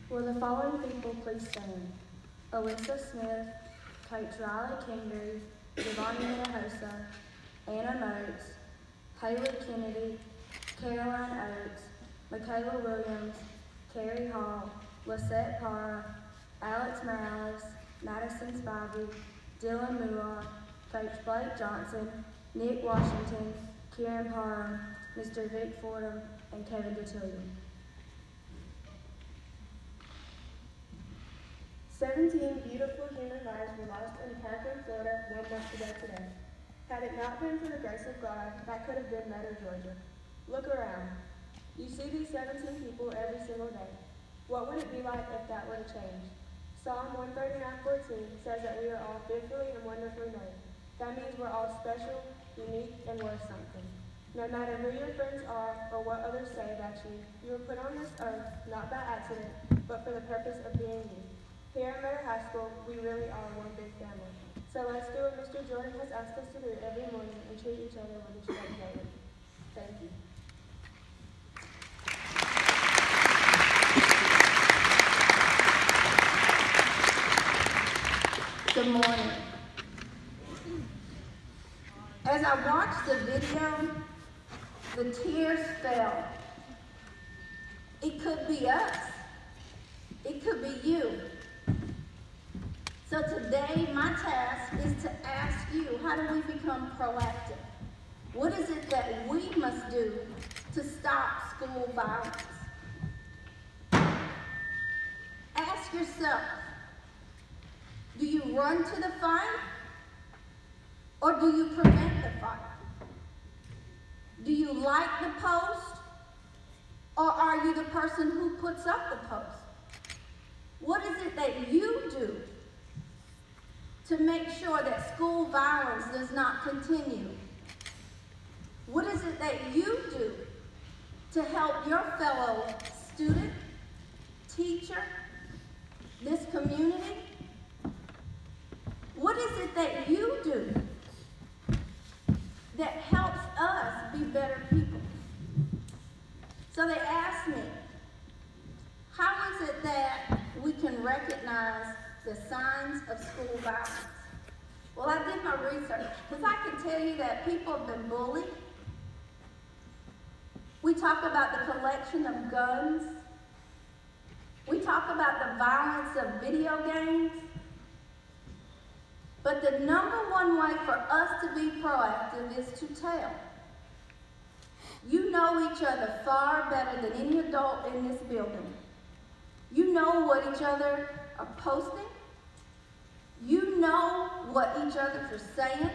Will the following people please stand? Alyssa Smith, Coach Riley Kingery, Devontae Hinojosa, Anna Moats, Haley Kennedy, Caroline Oates, Michaela Williams, Carrie Hall, Lisette Parra, Alex Morales, Madison Spivey, Dylan Muir, Coach Blake Johnson, Nick Washington, Kieran Parham, Mr. Vic Fordham, and Kevin Detillion. 17 beautiful human lives were lost in Parkland, Florida 1 month ago today. Had it not been for the grace of God, that could have been Meadow, Georgia. Look around. You see these 17 people every single day. What would it be like if that were to change? Psalm 139:14 says that we are all fearfully and wonderfully made. That means we're all special, unique, and worth something. No matter who your friends are or what others say about you, you were put on this earth not by accident, but for the purpose of being you. Here at Meadow High School, we really are one big family. So let's do what Mr. Jordan has asked us to do every morning and treat each other with respect daily. Thank you. Good morning. As I watched the video, the tears fell. It could be us. It could be you. So today, my task is to ask you, how do we become proactive? What is it that we must do to stop school violence? Ask yourself, do you run to the fight or do you prevent the fight? Do you like the post or are you the person who puts up the post? What is it that you do to make sure that school violence does not continue? What is it that you do to help your fellow student, teacher, this community? What is it that you do that helps us be better people? So they asked me, how is it that we can recognize the signs of school violence? Well, I did my research because I can tell you that people have been bullied. We talk about the collection of guns. We talk about the violence of video games. But the number one way for us to be proactive is to tell. You know each other far better than any adult in this building. You know what each other are posting. You know what each other are saying.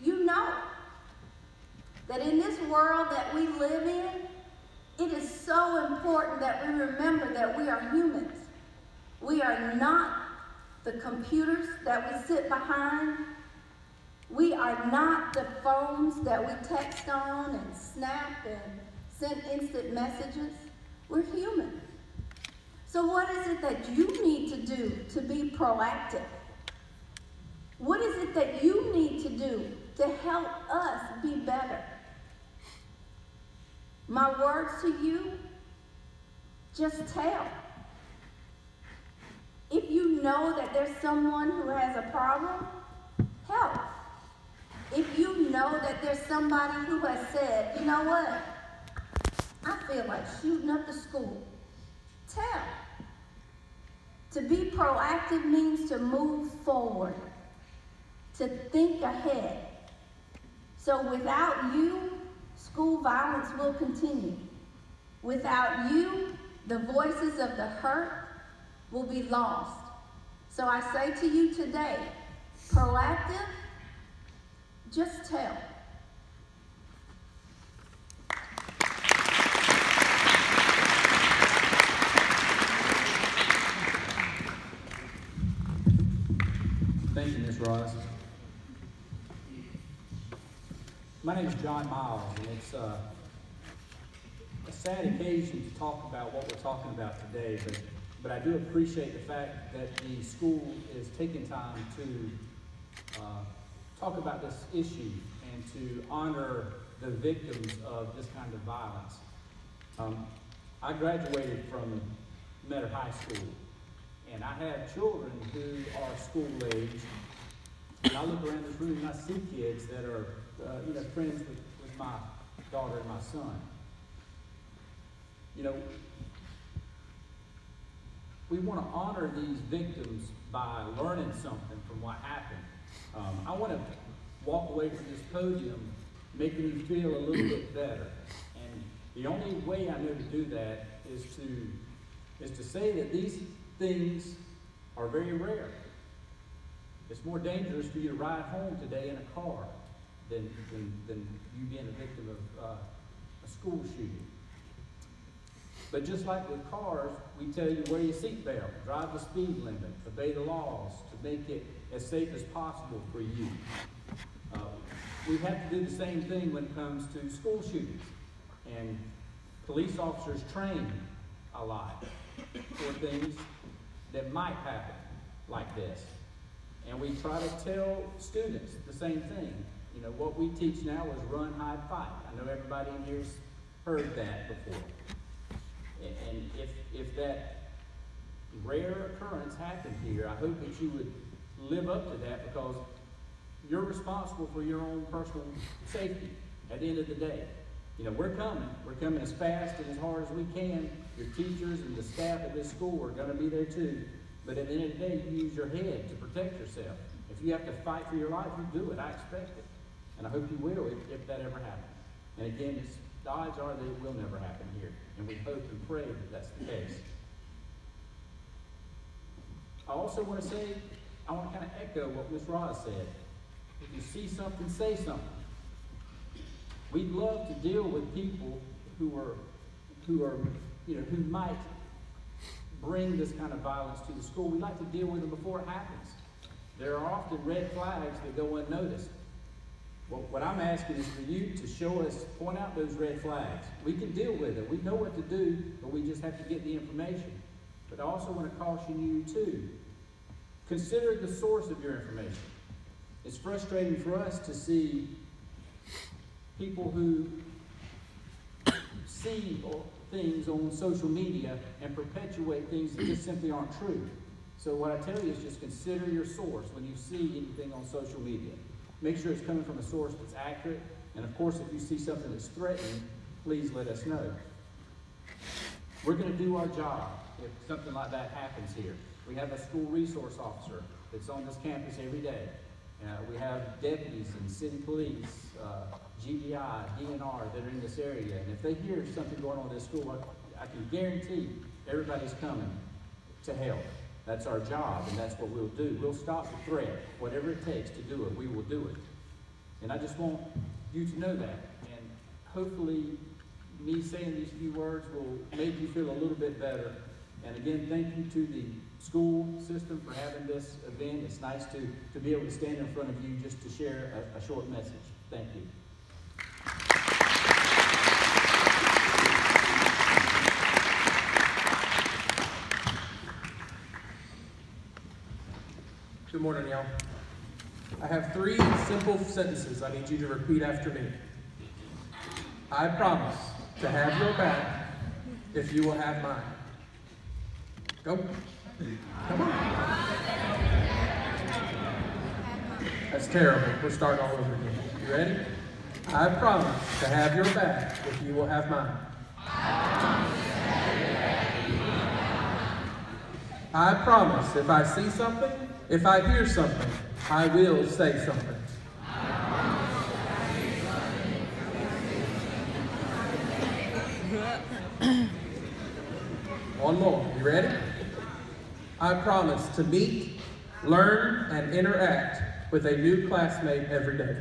You know that in this world that we live in, it is so important that we remember that we are humans. We are not the computers that we sit behind. We are not the phones that we text on and snap and send instant messages. We're human. So what is it that you need to do to be proactive? What is it that you need to do to help us be better? My words to you, just tell. If you know that there's someone who has a problem, help. If you know that there's somebody who has said, you know what, I feel like shooting up the school, tell. To be proactive means to move forward, to think ahead. So without you, school violence will continue. Without you, the voices of the hurt will be lost. So I say to you today, proactive, just tell. Thank you, Ms. Ross. My name is John Miles, and it's a sad occasion to talk about what we're talking about today, but I do appreciate the fact that the school is taking time to talk about this issue and to honor the victims of this kind of violence. I graduated from Metter High School. And I have children who are school age. And I look around this room and I see kids that are, friends with my daughter and my son. You know, we want to honor these victims by learning something from what happened. I want to walk away from this podium making you feel a little bit better. And the only way I know to do that is to say that these things are very rare. It's more dangerous for you to ride home today in a car than you being a victim of a school shooting. But just like with cars, we tell you wear your seatbelt, drive the speed limit, obey the laws to make it as safe as possible for you. We have to do the same thing when it comes to school shootings. And police officers train a lot for things that might happen like this. And we try to tell students the same thing. You know, what we teach now is run, hide, fight. I know everybody in here's heard that before. And if that rare occurrence happened here, I hope that you would live up to that, because you're responsible for your own personal safety at the end of the day. You know, we're coming as fast and as hard as we can. Your teachers and the staff at this school are going to be there too. But at the end of the day, you use your head to protect yourself. If you have to fight for your life, you do it. I expect it. And I hope you will if that ever happens. And again, the odds are that it will never happen here. And we hope and pray that that's the case. I also want to say, I want to kind of echo what Ms. Roz said. If you see something, say something. We'd love to deal with people who might bring this kind of violence to the school. We like to deal with them before it happens. There are often red flags that go unnoticed. Well, what I'm asking is for you to show us, point out those red flags. We can deal with it. We know what to do, but we just have to get the information. But I also want to caution you too. Consider the source of your information. It's frustrating for us to see people who see things on social media and perpetuate things that just simply aren't true. So what I tell you is just consider your source when you see anything on social media. Make sure it's coming from a source that's accurate. And of course, if you see something that's threatening, please let us know. We're going to do our job if something like that happens here. We have a school resource officer that's on this campus every day. We have deputies and city police, GBI, DNR that are in this area. And if they hear something going on in this school, I can guarantee everybody's coming to help. That's our job, and that's what we'll do. We'll stop the threat. Whatever it takes to do it, we will do it. And I just want you to know that. And hopefully, me saying these few words will make you feel a little bit better. And again, thank you to the school system for having this event. It's nice to be able to stand in front of you just to share a short message. Thank you. Good morning, y'all. I have 3 simple sentences I need you to repeat after me. I promise to have your back if you will have mine. Go. Come on. That's terrible. We're starting all over again. You ready? I promise to have your back if you will have mine. I promise if I see something, if I hear something, I will say something. One more. You ready? I promise to meet, learn, and interact with a new classmate every day.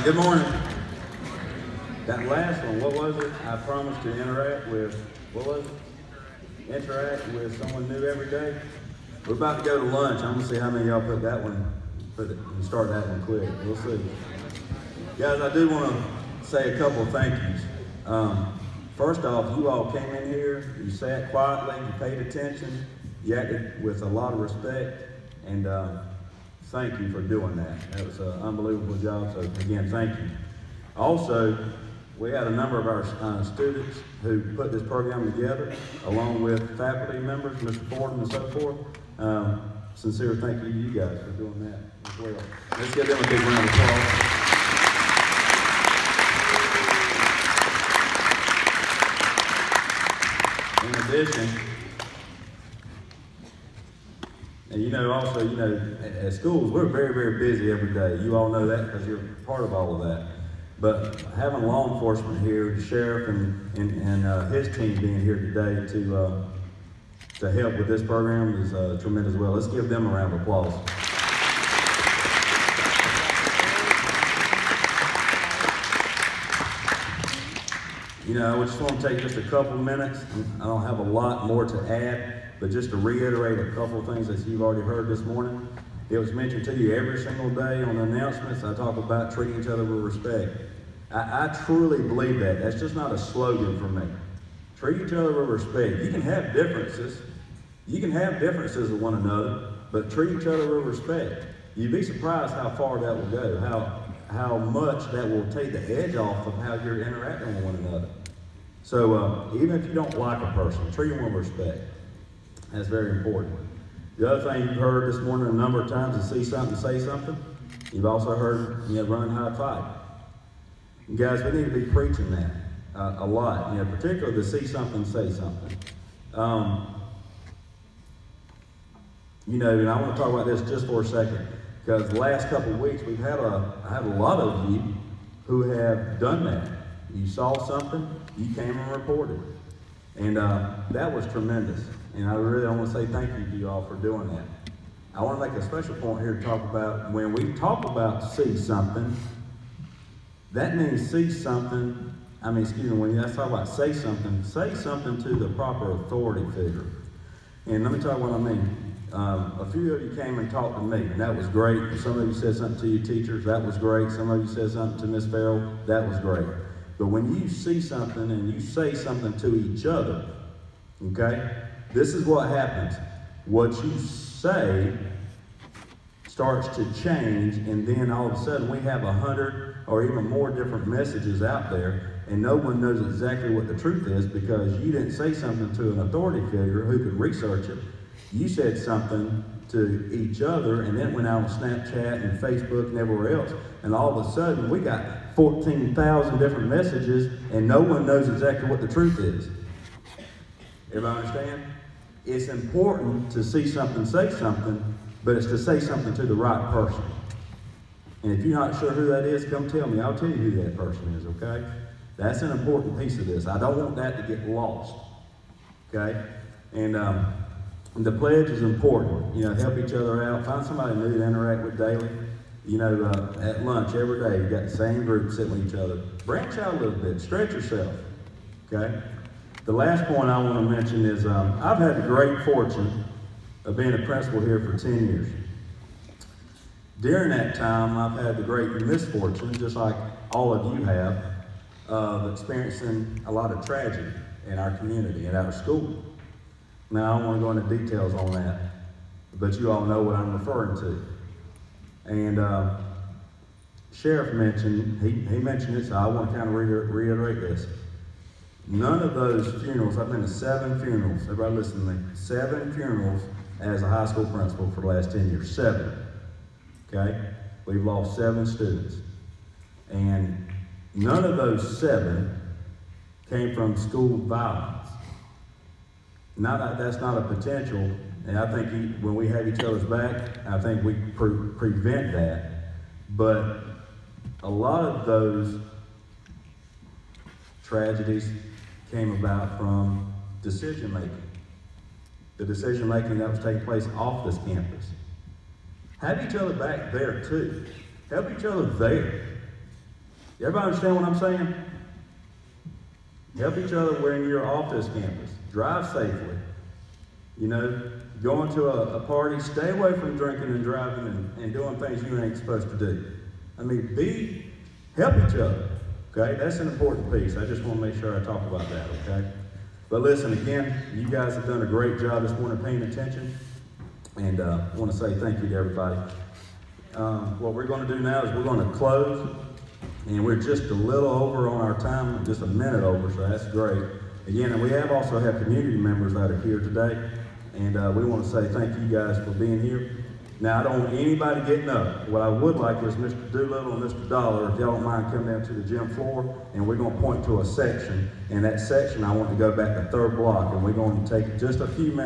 Good morning. That last one, what was it? I promise to interact with, what was it? Interact with someone new every day. We're about to go to lunch. I'm gonna see how many of y'all start that one quick. We'll see. Guys, I do want to say a couple of thank yous. First off, you all came in here, you sat quietly, you paid attention, you acted with a lot of respect, and thank you for doing that. That was an unbelievable job, so again, thank you. Also, we had a number of our students who put this program together, along with faculty members, Mr. Fordham and so forth. Sincere thank you to you guys for doing that as well. Let's give them a big round of applause. In addition, and also, at schools, we're very, very busy every day. You all know that because you're part of all of that. But having law enforcement here, the sheriff and his team being here today to help with this program is tremendous as well. Let's give them a round of applause. I just want to take just a couple minutes. I don't have a lot more to add, but just to reiterate a couple of things that you've already heard this morning. It was mentioned to you every single day on the announcements. I talk about treating each other with respect. I truly believe that. That's just not a slogan for me. Treat each other with respect. You can have differences. You can have differences with one another, but treat each other with respect. You'd be surprised how far that will go, how much that will take the edge off of how you're interacting with one another. So even if you don't like a person, treat them with respect. That's very important. The other thing you've heard this morning a number of times is see something, say something. You've also heard, run, hide, fight. And guys, we need to be preaching that a lot. Particularly the see something, say something. And I want to talk about this just for a second, because the last couple of weeks I had a lot of you who have done that. You saw something, you came and reported, and that was tremendous. And I really want to say thank you to you all for doing that. I want to make a special point here to talk about when we talk about see something. That means see something. When you talk about say something to the proper authority figure. And let me tell you what I mean. A few of you came and talked to me, and that was great. Some of you said something to your teachers, that was great. Some of you said something to Miss Farrell, that was great. But when you see something and you say something to each other, okay, this is what happens. What you say starts to change, and then all of a sudden we have 100 or even more different messages out there, and no one knows exactly what the truth is because you didn't say something to an authority figure who could research it. You said something to each other, and then it went out on Snapchat and Facebook and everywhere else, and all of a sudden we got 14,000 different messages, and no one knows exactly what the truth is. Everybody understand? It's important to see something, say something, but it's to say something to the right person. And if you're not sure who that is, come tell me. I'll tell you who that person is, okay? That's an important piece of this. I don't want that to get lost, okay? And the pledge is important. Help each other out. Find somebody new to interact with daily. At lunch every day, you got the same group sitting with each other. Branch out a little bit. Stretch yourself, okay? The last point I want to mention is I've had the great fortune of being a principal here for 10 years. During that time, I've had the great misfortune, just like all of you have, of experiencing a lot of tragedy in our community and our school. Now, I don't want to go into details on that, but you all know what I'm referring to. And Sheriff mentioned, he mentioned it, so I want to kind of reiterate this. None of those funerals, I've been to 7 funerals, everybody listen to me, 7 funerals as a high school principal for the last 10 years, 7, okay? We've lost 7 students. And none of those 7 came from school violence. That's not a potential, and I think when we have each other's back, I think we prevent that. But a lot of those tragedies came about from decision making. The decision making that was taking place off this campus. Have each other back there too. Help each other there. Everybody understand what I'm saying? Help each other when you're off this campus. Drive safely. Going to a party, stay away from drinking and driving and doing things you ain't supposed to do. Help each other. Okay, that's an important piece. I just want to make sure I talk about that, okay? But listen, again, you guys have done a great job this morning paying attention. And I want to say thank you to everybody. What we're going to do now is we're going to close. And we're just a little over on our time, just a minute over, so that's great. Again, and we also have community members that are here today. And we want to say thank you guys for being here. Now, I don't want anybody getting up. What I would like is Mr. Doolittle and Mr. Dollar, if y'all don't mind, come down to the gym floor, and we're going to point to a section. And that section, I want to go back to third block, and we're going to take just a few minutes.